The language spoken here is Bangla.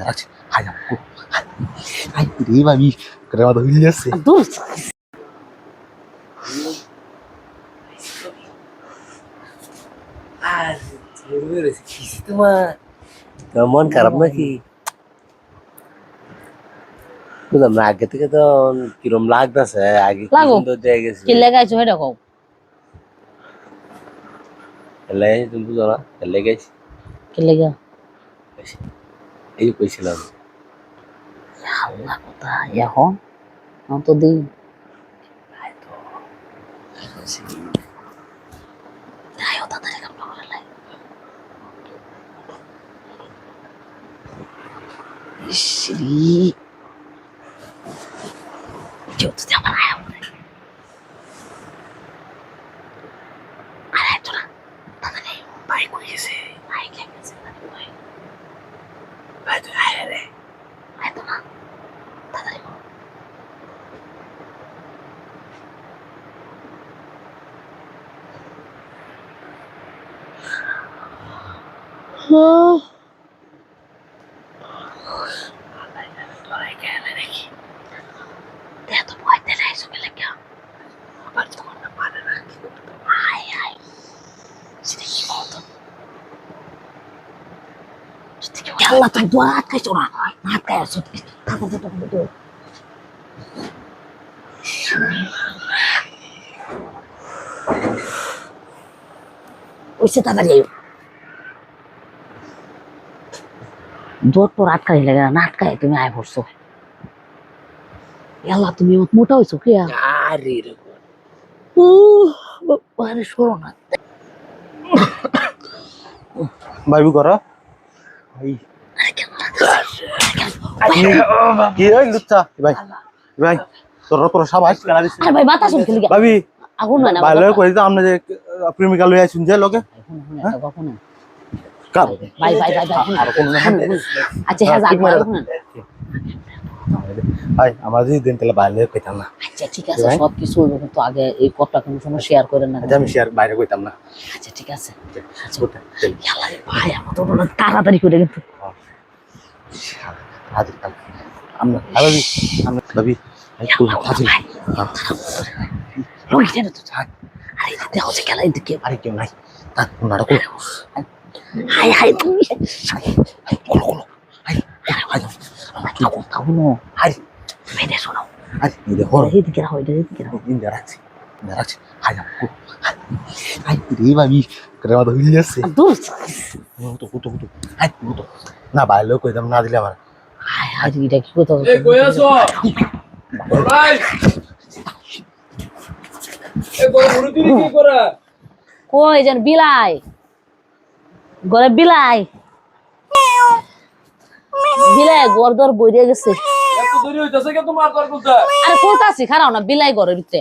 রাখছি হাই আপু হাই রে ভাবি করে মতো হইল যাচ্ছে দূর আর তোমার মন খারাপ নাকি বুঝলাম না আগে থেকে তো কিরম লাগতেছে আগে কি লাগুক। সুন্দর জায়গা গেছে কি লাগাইছো এটা কও এলাই তুমি বুঝো না এলাই গেছি কি লাগা এই কইছিলাম আল্লাহ কথা এখন আমি তো দিই আয়ো তাড়াতাড়ি কাম করে লাই ইসরি কেউ তো আমার আয়া বলে আরে তোরা তাড়াতাড়ি বাইক হয়ে গেছে বাইক লেগেছে ভাই তুই আয় রে আয় তো না তাড়াতাড়ি করো তোরাই গেলে নাকি দেখ তো ভয় দিলে এসো গেলে কেউ আবার তখন না পারে না কি করতে আয় আয় সেটা কি করতো আল্লাহ তুমি দোয়া আটকাইছো না আটকাই আছো থাকো তো তখন তো ওইসে তাড়াতাড়ি আয়ো দৌড় তোর আটকাই লাগে না আটকায় তুমি আয় পড়ছো আল্লাহ তুমি মোটা হয়েছো কি আরে রে আরে সরো না ভাবি করো ভাই কি হইল লুচ্চা ভাই ভাই তোর তোর সবাই খেলা দিছিস আরে ভাই বাতাস খেলি ভাবি আগুন হয় না ভালো কই তো আমরা যে প্রেমিকা লই আইছুন যে লগে কার ভাই ভাই ভাই আর কোন আচ্ছা হ্যাঁ যাক ভাই আমার যদি দিন তাহলে বাইরে কইতাম না আচ্ছা ঠিক আছে সব কিছু কিন্তু আগে এই কপটা কোনো সময় শেয়ার করেন না আচ্ছা আমি শেয়ার বাইরে কইতাম না আচ্ছা ঠিক আছে আচ্ছা আল্লাহ রে ভাই আমার তো তাড়াতাড়ি করে কিন্তু হাজির আমরা ভাবি আমরা ভাবি একটু হাজির লোকটা তো আরে দেখো যে খেলা দিকে আরে কেউ নাই তা ওনারা কই হাই হাই তুমি কলো কলো হাই হাই আমার তো কথা হলো হাই মেরে শোনো হাই দেখো এইদিকে রাখো এইদিকে রাখো ইন্দা রাখছি হাই আপু হাই রে ভাবি করে মতো হইল যাচ্ছে দূর তো হাই তো না বাইরে কইতাম না দিলে আমার হাই হাই এটা কি কথা এ কই আছো ভাই এ বড় মুরুতি কি করে কই যেন বিলাই ঘরে বিলাই বিলাই ঘর দর বইরে গেছে এত দেরি হইতাছে কে তোমার তোর কোথায় আরে কোথাছি খারাও না বিলাই ঘরের ভিতরে